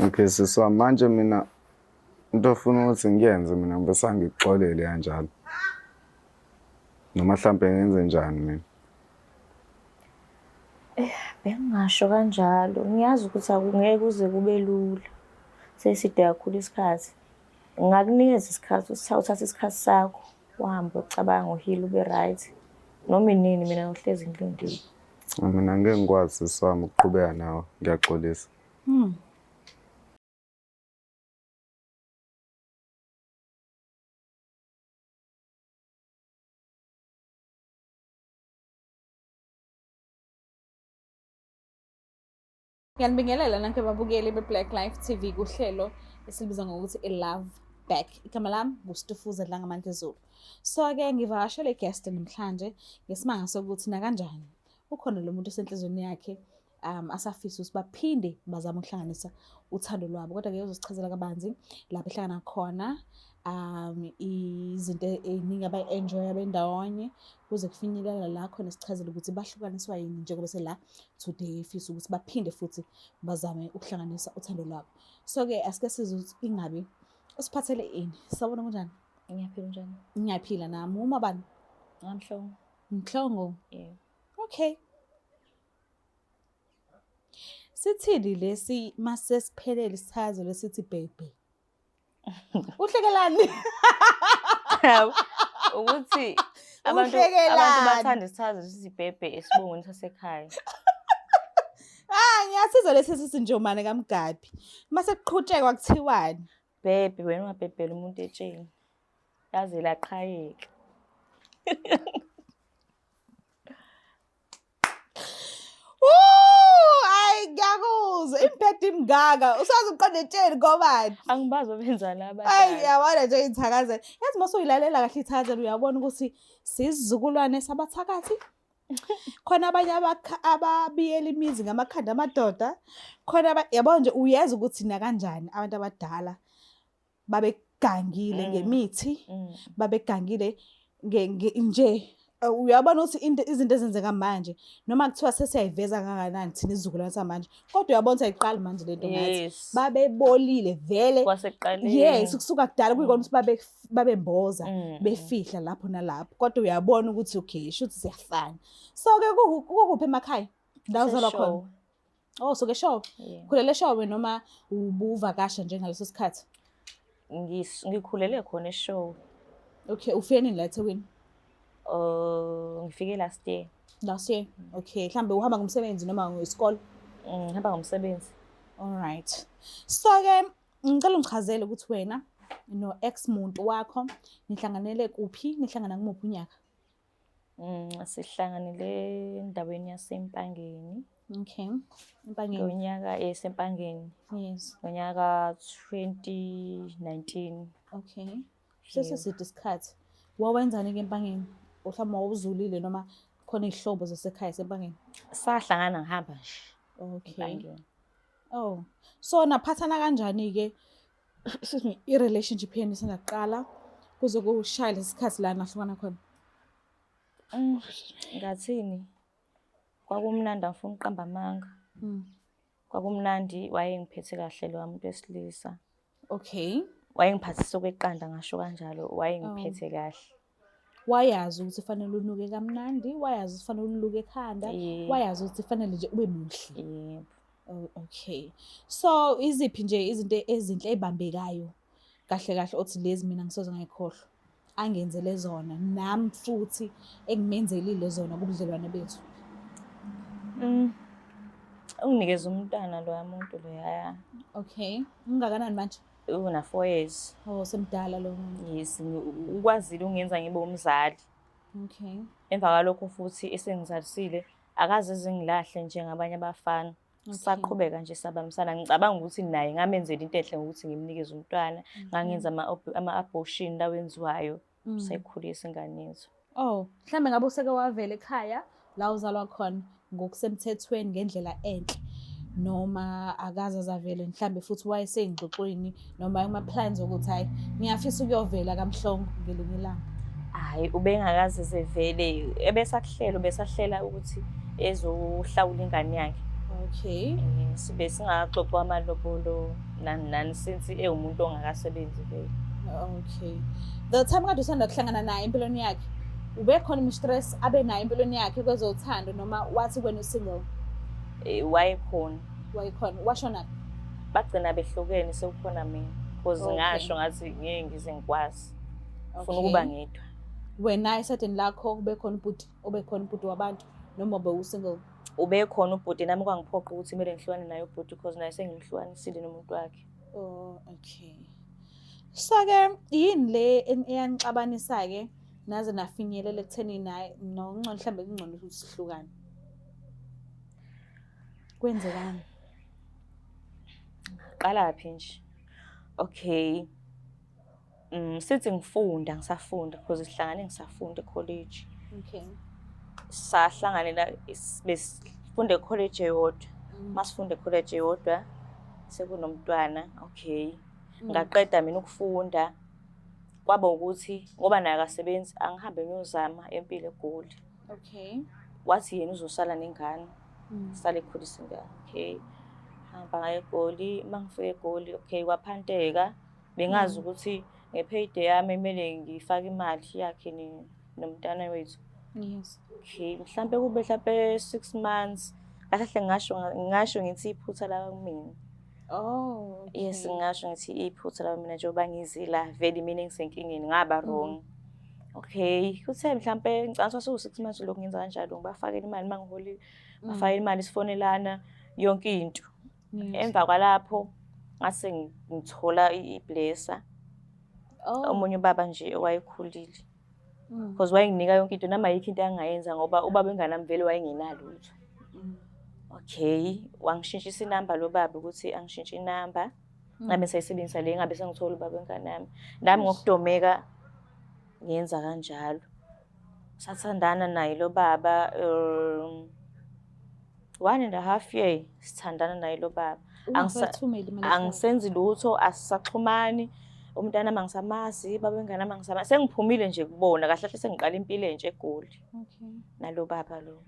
Okay, siswa manje mina into ofuna ukuthi ngiyenze mina bese ngikuxolele kanjalo. Noma mhlambe ngenze njani mina? Bengingasho kanjalo. Ngiyazi ukuthi akungeke kuze kube lula. Seside kakhulu isikhathi. Ngakunikeza isikhathi uthathe isikhathi sakho, uhambe ucabanga uhile ube right. Noma inini mina ngihlezi ngilindile. Mina ngeke ngikwazi siswami ukuqhubeka nawe, ngiyaxolisa. Ngiyanibingelela nanke babukeli be-Black Life TV kuhlelo esilibiza ngokuthi i-Love Back. Igama lami nguStufuza Dlangamandla Zulu. So-ke ngivakashele guest namhlanje ngesimanga sokuthi nakanjani ukhona lo muntu osenhlizweni yakhe asafisa ukuthi baphinde bazame ukuhlanganisa uthando lwabo. Kodwa-ke uzosichazela kabanzi lapho ehlangana khona izinto ey'ningi abayi-enjoy bendawonye kuze kufinyelela la khona sichazele ukuthi bahlukaniswa yini njengoba sela today efisa ukuthi baphinde futhi bazame ukuhlanganisa uthando lwabo. So-ke asike sizwe ukuthi ingabe usiphathele ini. Sawubona kunjani? Ngiyaphila njani? Ngiyaphila nami. Uma bani? Ngamhlongo. Mhlongo? Yeah. Okay. Sithini lesi mase siphelele isithazo lesithi baby? Uhlekelani? Ukuthi abantu bathanda isithazo sisibhebhe esibongweni sasekhaya. Ngiyasizwa lesi sithi nje umane kaMgabi. Mase kuqhutshekwa kuthiwani? Bhebhe wena ungabhebhela umuntu etsheni. Yaze laqhayeka. Ngiyakuzwa imphethe imgaga usazi uqonda etsheni ngobani? Angibazi obenzani abadala. Hayi yabona nje ithakazela. Yazi mase uyilalela kahle ithakazela uyabona ukuthi sizizukulwane sabathakathi. Khona abanye ababiyela imizi ngamakhanda amadoda. Khona yabona nje uyazi ukuthi na kanjani abantu abadala babegangile ngemithi, babegangile nje uyabona ukuthi izinto ezenzeka manje noma kuthiwa sesiyayiveza kangakanani thina izizukulwane samanje kodwa uyabona ukuthi ayiqali manje lento ngathi babebolile vele kwasekuqaleni. Yes kusuka kudala kuyikona ukuthi babemboza befihla lapho nalapho kodwa uyabona ukuthi okay shuthi siyafana. So ke kukuphi emakhaya la uzalwa khona? Oh so ke show khulele show noma ubuvakasha njengaleso sikhathi? Ngikhulele khona eShowe. Okay ufike nini la eThekwini? Ngifike last year. Last year. Okay, mhlambe uhamba ngomsebenzi noma ngesikole? Ngihamba ngomsebenzi. All right. So ke ngicela ungichazele ukuthi wena no ex muntu wakho nihlanganele kuphi? Nihlangana kumuphi unyaka? Sihlanganele endaweni yaseMpangeni. Okay. Empangeni. Ngonyaka eSempangeni. Yes. Ngonyaka 2019. Okay. Sesisithi isikhathi. Wawenzani ke empangeni? Uhlamba wawuzulile noma khona izihlobo zasekhaya eSempangeni? Sahlangana ngihamba nje. Okay. Oh. So naphathana kanjani ke i-relationship yenu singaqala kuze kushaya lesikhathi la nahlukana khona? Ngathini? Kwakumnandi angifuna uqamba amanga. Kwakumnandi wayengiphethe kahle lo muntu wesilisa. Okay. Wayengiphathisa okweqanda ngasho kanjalo wayengiphethe kahle. Wayazi ukuthi fanele unuke kamnandi, wayazi ukuthi fanele uluke ekhanda, wayazi ukuthi fanele nje ube muhle. Yebo. Oh okay. So iziphi nje izinto ezinhle ezibambekayo kahle kahle othi lezi mina ngisoze ngayikhohlwa angenzele zona nami futhi engimenzelile zona kubudlelwane bethu? Unginikeza umntana lo muntu lo yaya. Okay. Ungakanani manje? Una 4 years. Oh semdala lo muntu. Yes, ukwazile ungenza ngibe umzali. Okay. Emva kwalokho futhi esengizalisile akaze zingilahle njengabanye abafana. Saqhubeka nje sabamisana. Ngicabanga ukuthi naye ngamenzela into enhle ngokuthi ngimnikeze umntwana, ngangenza ama-abortion lawenziwayo. Sayikhulisa ingane yethu. Oh, mhlambe ngabe useke wavela ekhaya la uzalwa khona ngokusemthethweni ngendlela enhle noma akaze zavela mhlambe futhi wayesengxoxweni noma ama-plans ukuthi hayi ngiyafisa ukuyovela kaMhlongo ngelinye ilanga? Hayi ubengakaze sevele ebesahlela ukuthi ezohlawula ingane yakhe. Okay. Sibe singakaxoxwa amalobolo nani nani since ewumuntu ongakasebenzi vele. Okay. The time kade usanda kuhlangana naye empilweni yakhe, ube khona imistress abe nayo empilweni yakhe kwezothando noma wathi wena usingle? Wayekhona. Wayekhona. Washona? Bagcina behlukene sekukhona mina. Because Okay. ngasho ngathi ngeke ngize ngikwazi. Ufuna Okay. ukuba ngedwa. Wena esadeni lakho ube khona ubhuti wabantu noma ube usingle? Ube khona ubhuti nami kwangiphoqa ukuthi kumele ngihlukane naye ubhuti because naye sengimhlukanisile nomuntu wakhe. Oh, okay. So-ke yini le eyanixabanisa-ke naze nafinyelela ekutheni naye nongcono mhlambe kungcono ukuthi sihlukane? Kwenzekani? Qalaphi nje. Okay. Sithi ngifunda ngisafunda because sihlangane ngisafunda e-college. Okay. Sahlanganela besifunda e-college eyodwa. Masifunda e-college eyodwa sekunomntwana. Okay. Ngaqeda mina ukufunda kwaba ukuthi ngoba naye akasebenzi angihambe ngiyozama empilo eGoli. Okay. Wathi yena uzosala nengane. Sale ekhulisa ingane. Okay. Hamba ngaye eGoli, mangifika eGoli, okay, kwaphanteka. Bengazi ukuthi nge-payday yami kumele ngifake imali yakhe nomntana wethu. Yes. Okay, mhlambe kube mhlambe 6 months. Kahle ngisho ngithi iphutha la kumina. Oh, okay. Yes, ngisho ngithi iphutha la mina njengoba ngizila vele mina engisenkingeni ngaba wrong. Okay, kuthe mhlambe ngicabanga ukuthi 6 months lokhu ngenza kanjalo ngibafakela imali mangiholile. Bafakela imali sifonelana yonke into. Emva kwalapho ngase ngithola iblessa. Omunye ubaba nje owayekhulile. Because wayenginika yonke into noma yikho into engayenza ngoba ubaba enganami vele wayengenalo lutho. Okay, wangishintshisa inamba lo baba ukuthi angishintshe inamba. Ngabe sayisebenzisa le ngabe sengithola ubaba enganami. Nami ngokudomeka ngiyenza kanjalo. Sathandana naye lo baba 1.5 year sithandana naye lo baba. Angisenzi lutho asisaxhumani. Umntana mangisamazi baba enganami angisamazi. Sengiphumile nje kubona kahle kahle sengiqala impilo entsha eGoli. Okay. Nalo baba lo.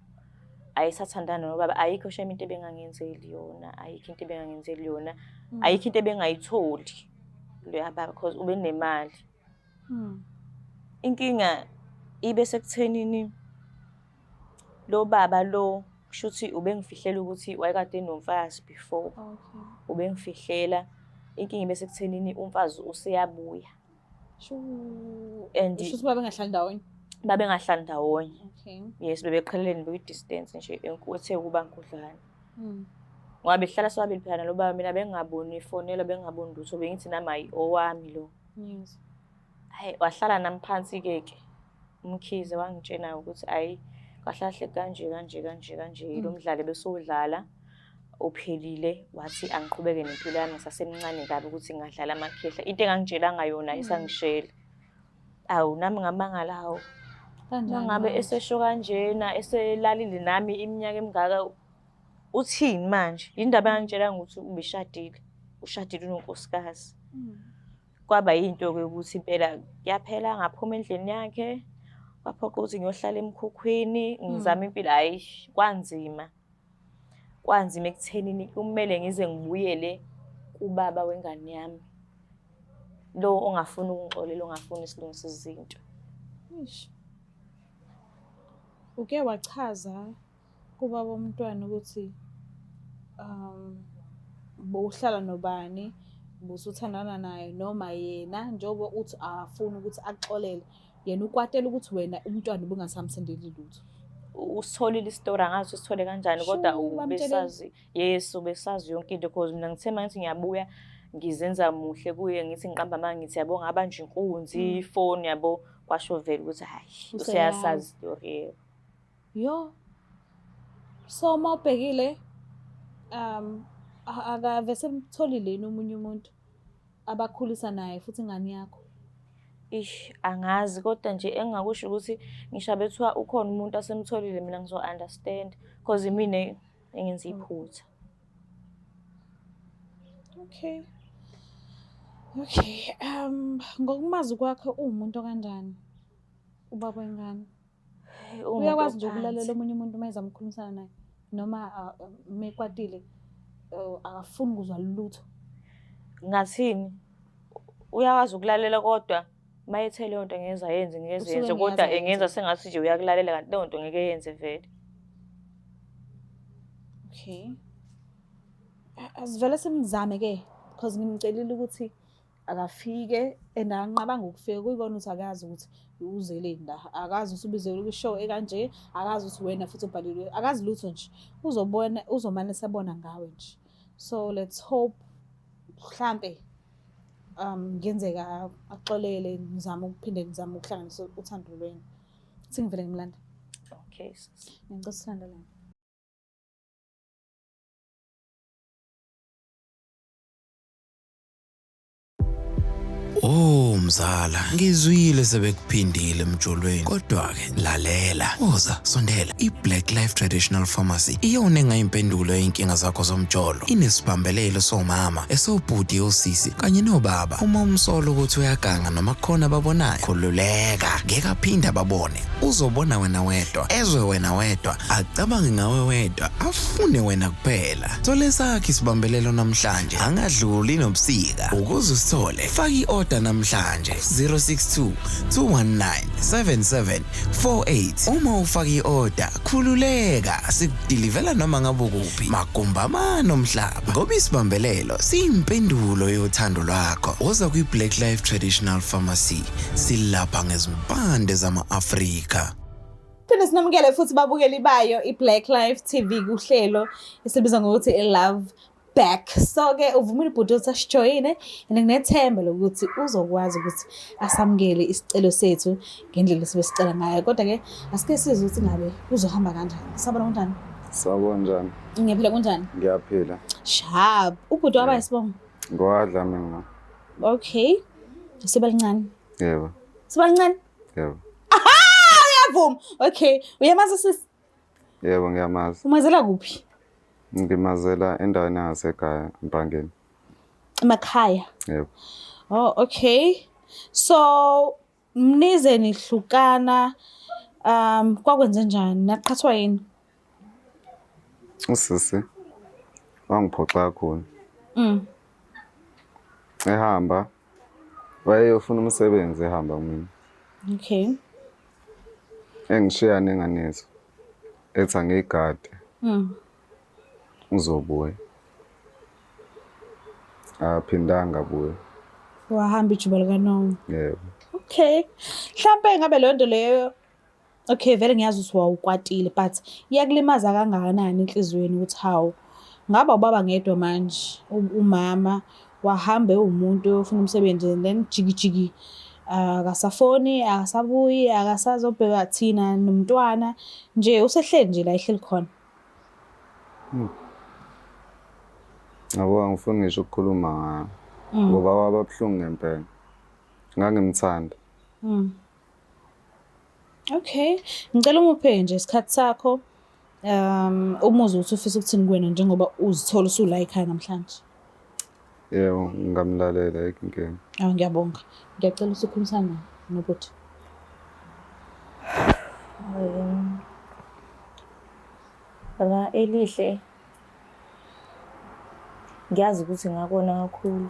Ayisathandana no baba ayikho shame into ebengangenzeli yona, ayikho into ebengangenzeli yona. Ayikho into ebengayitholi lo baba because ube nemali. Inkinga ibe sekuthenini lo baba lo kushuthi ubengifihlela ukuthi wayekade enomfazi before. Okay. Ubengifihlela inkinga ibe sekuthenini umfazi useyabuya. And Shuthi babengahlali ndawonye. Babengahlali ndawonye. Okay. Yes, bebeqhelelene be-distance nje enkuthe kuba nkudlwana. Ngoba behlala sobabili phela lo baba mina bengingaboni ifonela bengingaboni lutho bengithi nami ayi owami lo. Yes. Hayi wahlala nami phansi ke umkhize wangitshena ukuthi ayi kahlahle kanje lo mdlalo besodlala ophelile wathi angiqhubeke nempilo yami ngisasemncane kabi ukuthi ngadlala amakhehla into engangitshelanga yona isangishela. Awu nami ngamangala hawo. Mangabe esesho kanjena eselalile nami iminyaka emingaka uthini manje indaba engangitshela ukuthi ubeshadile ushadile unonkosikazi. Kwaba yinto ke ukuthi impela yaphela ngaphuma endleni yakhe waphoqa ukuthi ngiyohlala emkhukhwini ngizama impilo hayi kwanzima ekuthenini kumele ngize ngibuyele kubaba wengane yami lo ongafuni ukungixolela ongafuni isilungisa izinto. Uke wachaza kuba bomntwana ukuthi bowuhlala nobani busuthandana naye noma yena njengoba uthi afuna ukuthi akuxolele yena ukwatela ukuthi wena umntwana ubungasamsendeli lutho. Usitholile isitori angazi usithole kanjani kodwa ubesazi yes ubesazi yonke into because mina ngithe manje ngiyabuya ngizenza muhle kuye ngithi ngiqamba manje ngithi yabo ngaba nje inkunzi ifoni yabo kwasho vele ukuthi hayi useyasazi story yo. So mawubhekile akave semtholile omunye umuntu abakhulisa naye futhi ingane yakho. Angazi kodwa nje engingakusho ukuthi ngisho bethiwa ukhona umuntu asemtholile mina ngizo-understand because mina engenza iphutha. Okay. Okay. Ngokumazi kwakho uwumuntu kanjani? Ubaba wengane. Uyakwazi nje ukulalela omunye umuntu mayeza mkhulumisana naye? noma mekwatile akafuni ukuzwa lutho. Ngathini? Uyakwazi ukulalela kodwa mayethe leyo nto ngeke ayenze ngeke Usuke yenze engayazi kodwa ayenze. engenza sengathi nje uyakulalela kanti leyo nto ngeke yenze vele. Okay. Asivele simzame ke because ngimcelile ukuthi akafike and anqabanga ukufika kuyikona ukuthi akazi ukuthi uzeleni la. Akazi ukuthi ubizelwe kwishow ekanje, akazi ukuthi wena futhi ubhalelwe. Akazi lutho nje. Uzomane sabona ngawe nje. So let's hope mhlambe ngenzeka axolele ngizama ukuhlanganisa uthando lweni. Singivele ngimlanda. Okay sis. Ngicela silandelane. Oh mzala, ngizwile sebekuphindile emjolweni. Kodwa ke lalela, woza sondela. iBlack Life Traditional Pharmacy iyona engayimpendulo yinkinga zakho zomjolo. Inesibambelelo somama, esobhuti osisi kanye nobaba. Uma umsolo ukuthi uyaganga noma khona babonayo, khululeka, ngeke aphinda babone. Uzobona wena wedwa, ezwe wena wedwa, acabange ngawe wedwa, afune wena kuphela. Thola esakhe isibambelelo namhlanje, angadluli nobusika. Ukuze usithole, faka i-order namhlanje 062 219 7748. Uma ufaka i-order, khululeka, sikudilivela noma ngabe kuphi. Magumbama nomhlaba, ngoba isibambelelo siyimpendulo yothando lwakho. Woza kwiBlack Life Traditional Pharmacy, silapha ngezimpande zama-Afrika. Phinde sinamukele futhi babukeli bayo iBlack Life TV kuhlelo esibiza ngokuthi iLove Back. So ke uvumile ibhuti ukuthi asijoyine and nginethemba lokuthi uzokwazi ukuthi asamukele isicelo sethu ngendlela esibesicela ngayo. Kodwa ke asike sizwe ukuthi ngabe uzohamba kanjani. Sabona kanjani? Sawubona njani? Ngiyaphila kanjani? Ngiyaphila. Sharp. Ubhuti waba isibongo. Ngwadla mina. Okay. Sibalincane. Yebo. Sibalincane? Yebo. Uyavuma. Okay. Uyamazi sisi? Yebo ngiyamazi. Umazela kuphi? Ngimazela endaweni yangasekhaya Mpangeni. Emakhaya. Yebo. Oh, okay. So mnize nihlukana kwakwenze njani? Naqhathwa yini? Usisi wangiphoxa kakhulu. Ehamba wayeyofuna umsebenzi ehamba kumina. Okay. Engishiya nenganiso. Ethi angigade. Uzobuya. Aphindanga buya. Wahamba ijuba likaNomo. Yebo. Okay. Mhlambe ngabe le nto leyo okay vele ngiyazi ukuthi wawukwatile but iyakulimaza kangakanani enhlizweni ukuthi hawo ngaba ubaba ngedwa manje umama wahambe umuntu ofuna umsebenzi and then jikijiki akasafoni akasabuyi akasazobheka thina nomntwana nje usehleli nje la ehleli khona. Ngabo angifuni ngisho ukukhuluma ngayo ngoba wababhlungu ngempela. Ngangimthanda. Okay. Ngicela umuphe nje isikhathi sakho umuzwe ukuthi ufisa ukuthini kuwena njengoba uzithola usula ekhaya namhlanje. Yebo ngamlalela inkinga. Ngiyabonga. Ngiyacela ukukhulumisana nobhuti. Baba Elihle. Ngiyazi ukuthi ngakona kakhulu.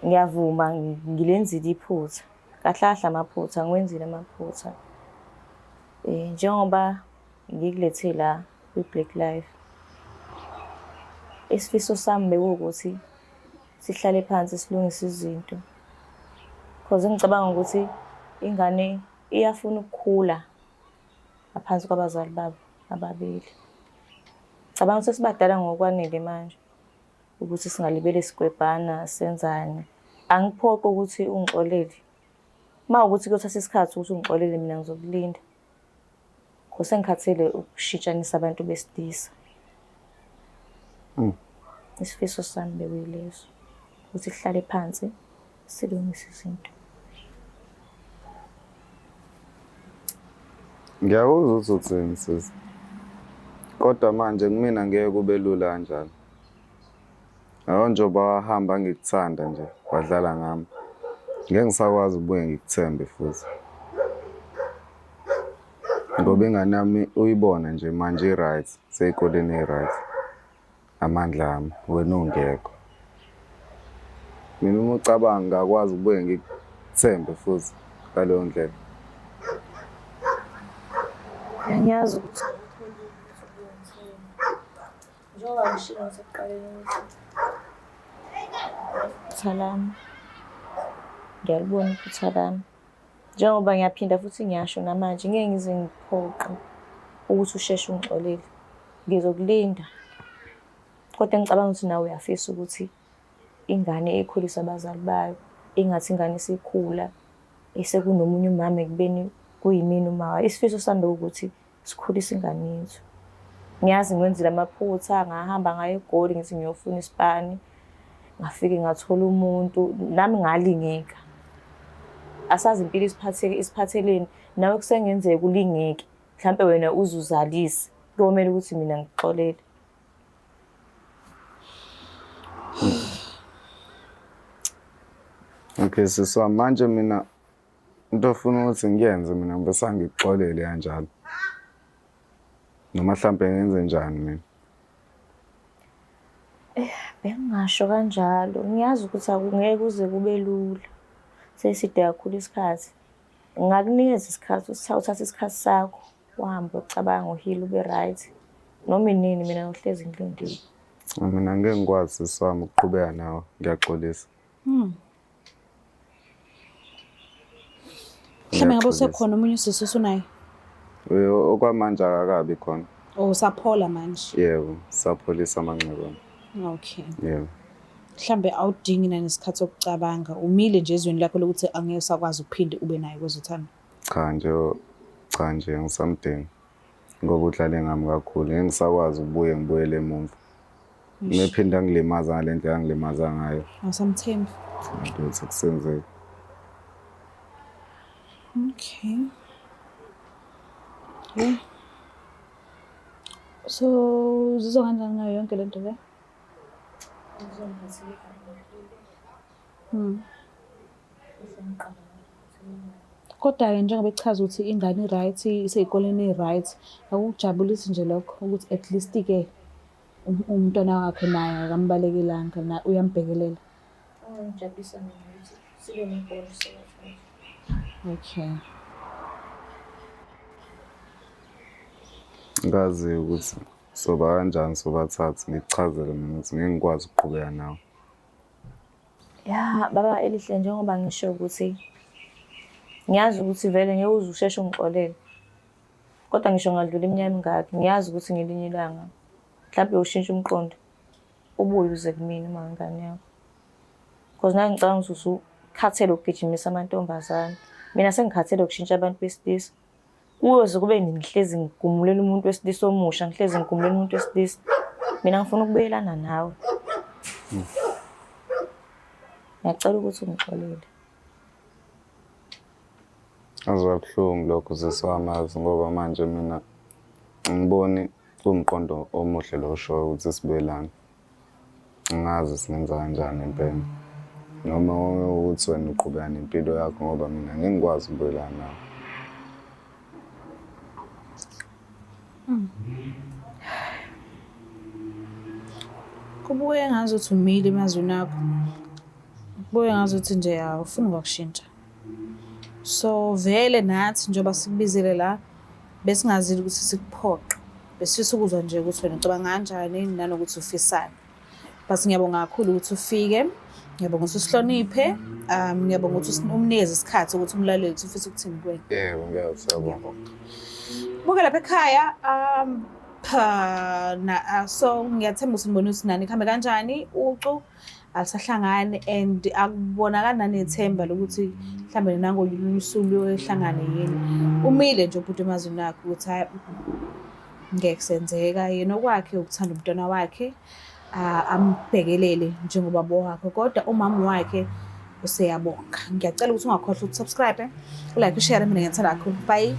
Ngiyavuma ngilenzile iphutha. Kahlahla amaphutha ngiwenzile amaphutha. Njengoba ngikulethe la kwiBlack Life. Isifiso sami bekuwukuthi sihlale phansi silungise izinto. Because ngicabanga ukuthi ingane iyafuna ukukhula ngaphansi kwabazali babo ababili. Cabanga ukuthi sibadala ngokwanele manje ukuthi singalibele sigwebhana senzani. Angiphoqi ukuthi ungixolele. Mawukuthi kuyothatha isikhathi ukuthi ungixolele mina ngizokulinda. Kuse ngikhathele ukushintshanisa abantu besidisa. Isifiso sami bekuyileso ukuthi sihlale phansi silungise izinto. Ngiyakuzwa ukuthi uthini sisi. Kodwa manje kumina ngeke kube lula kanjalo. Njengoba wahamba ngikuthanda nje wadlala ngami. Ngeke ngisakwazi ukubuye ngikuthembe futhi. ngoba ingane yami uyibona nje manje i-right, seyikoleni i-right. Amandla ami, wena ungekho. Mina uma ucabanga ngakwazi ukubuye ngikuthembe futhi ngaleyo ndlela. Angiyazi ukuthi njengoba ngishilo ngisekuqaleni ukuthi iphutha lami, ngiyalibona iphutha lami. Njengoba ngiyaphinda futhi ngiyasho namanje ngeke ngize ngiphoqe ukuthi usheshe ungixolele. Ngizokulinda. Kodwa ngicabanga ukuthi nawe uyafisa ukuthi ingane ekhulisa abazali bayo, ingathi ingane isikhula, esekunomunye umama ekubeni kuyimina uma wayo. Isifiso sami ukuthi sikhulise ingane yethu. Ngiyazi ngiwenzile amaphutha, ngahamba ngaye eGoli ngithi ngiyofuna isipani, ngafike ngathola umuntu, nami ngalingeka. Asazi impilo isiphatheleni, nawe kusengenzeka ulingeke. Mhlampe wena uzuzalise, kuyomela ukuthi mina ngixolele. Okay, siswa manje mina into ofuna ukuthi ngiyenze mina ngibese ngikuxolele kanjalo. Noma mhlampe ngenze njani mina? Bengingasho kanjalo. Ngiyazi ukuthi akungeke kuze kube lula. Seside kakhulu isikhathi. Ngakunikeza isikhathi uthathe isikhathi sakho, uhambe ucabanga uhile ube right. Noma inini mina ngihlezi ngilindile. Mina ngeke ngikwazi siswami ukuqhubeka nawe, ngiyaxolisa. Mhlawumbe ngabe usekhona omunye usisi usunayo? Okwamanje akakabi khona. Oh, usaphola manje? Yebo, sapholisa amanxeba. Okay. Yebo. Mhlawumbe awudingi nanesikhathi sokucabanga, umile nje ezweni lakho lokuthi angeke usakwazi ukuphinde ube naye kwezothando. Cha nje ngisamdinga. Ngoba udlale ngami kakhulu, ngeke ngisakwazi ukubuye ngibuyele emuva. Ngiphinda ngilimaza ngale ndlela ngilimaza ngayo. Awusamthembi? Ukuthi kusenzeke. Okay. Yeah. So, uzizwa kanjani ngayo yonke le nto le? Kodwa-ke njengoba echaza ukuthi ingane i-right, iseyikoleni i-right, akukujabulisi nje lokho ukuthi at least-ke umntwana wakhe naye akambalekelanga, uyambhekelela. Ngijabulisa mina ukuthi sibe nebhondo sobathathu. Okay. Ngazi ukuthi soba kanjani sobathathu, ngichazele mina ukuthi ngeke ngikwazi ukuqhubeka nawe. Ya, baba Elihle, njengoba ngisho ukuthi ngiyazi ukuthi vele ngeke uze usheshe ungixolele. Kodwa ngisho ngadlula iminyaka emingaki, ngiyazi ukuthi ngelinye ilanga mhlawumbe ushintsha umqondo, ubuye uze kumina uma ngane yakho. Because naye ngicabanga ukuthi usukhathele ukugijimisa amantombazane. Mina sengikhathele ukushintsha abantu besilisa. Kuze kube ngihlezi ngigumulela umuntu wesilisa omusha, ngihlezi ngigumulela umuntu wesilisa. Mina ngifuna ukubuyelana nawe. Ngiyacela ukuthi ungixolele. Azwabuhlungu lokho seswamazi ngoba manje mina ngiboni kumqondo omuhle lo show ukuthi sibuyelane. Ngazi singenza kanjani impela. Noma ukuthi wena uqhubeka nempilo yakho ngoba mina ngeke ngikwazi ukubuyelana nawe. Kubuye ngazi ukuthi umile emazweni akho. Kubuye ngazi ukuthi nje awufuni ukukushintsha. So vele nathi njengoba sikubizile la besingazile ukuthi sikuphoqa. Besifisa ukuzwa nje ukuthi wena ucabanga kanjani nanokuthi ufisani. Bese ngiyabonga kakhulu ukuthi ufike. Ngiyabonga ukuthi usihloniphe. Ngiyabonga ukuthi umnikeze isikhathi ukuthi umlaleli ukuthi ufisa ukuthini kuwena. Yebo, ngiyabonga. Buke lapha ekhaya so ngiyathemba ukuthi nibone ukuthi nani kuhambe kanjani ucu alisahlangane and akubonakala nanethemba lokuthi mhlambe nangolusuku ehlangane yini. Umile nje ubhuti emazweni akhe ukuthi hayi ngeke kusenzeka yena okwakhe ukuthanda umntwana wakhe ambhekelele njengobaba wakhe kodwa umama wakhe useyabonga. Ngiyacela ukuthi ungakhohlwa ukusubscribe, ulike, ushare mina ngiyethanda kakhulu. Bye.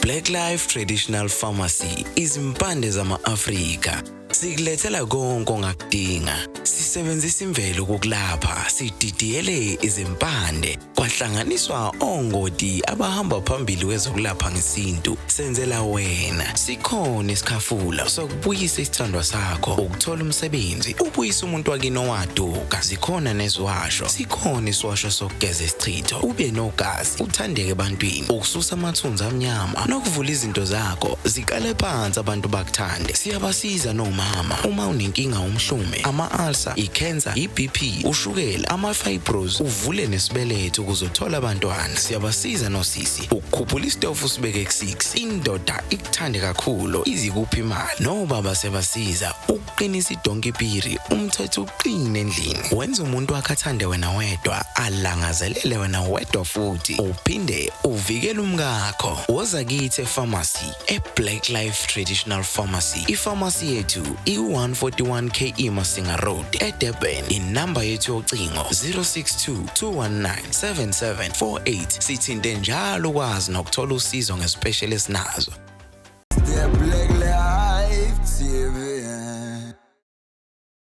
Black Life Traditional Pharmacy izimpande zama-Afrika sikulethela konke ongakudinga. Sisebenzisa imvelo ukulapha, sididiyele izimpande, kwahlanganiswa ongoti abahamba phambili kwezokulapha ngesintu. Senzela wena, sikhona isikhafula sokubuyisa isithandwa sakho, ukuthola umsebenzi, ubuyisa umuntu wakini owaduka. Sikhona neziwasho, sikhona isiwasho sokugeza isichitho, ube nogazi, uthandeke ebantwini, ukususa amathunzi amnyama, nokuvula izinto zakho zikale phansi abantu bakuthande. Siyabasiza nomama uma unenkinga umhlume, ama-ulcer, i-cancer, i-BP, ushukela, ama-fibros, uvule nesibeletho ukuzothola abantwana. Siyabasiza nosisi ukukhuphula isitofu sibeke ku-6, indoda ikuthande kakhulu izikuphi imali. Nobaba sebasiza ukuqinisa idonkipiri, umthetho uqine endlini, wenza umuntu wakhe athande wena wedwa, alangazelele wena wedwa futhi uphinde uvikele umkakho. Woza kithi epharmacy, eBlack Life Traditional Pharmacy. Ipharmacy yethu i-141 KE Masinga Road eDurban. Inamba yethu yocingo 062 219 7748. Sithinte njalo ukwazi nokuthola usizo ngespecialist nazo.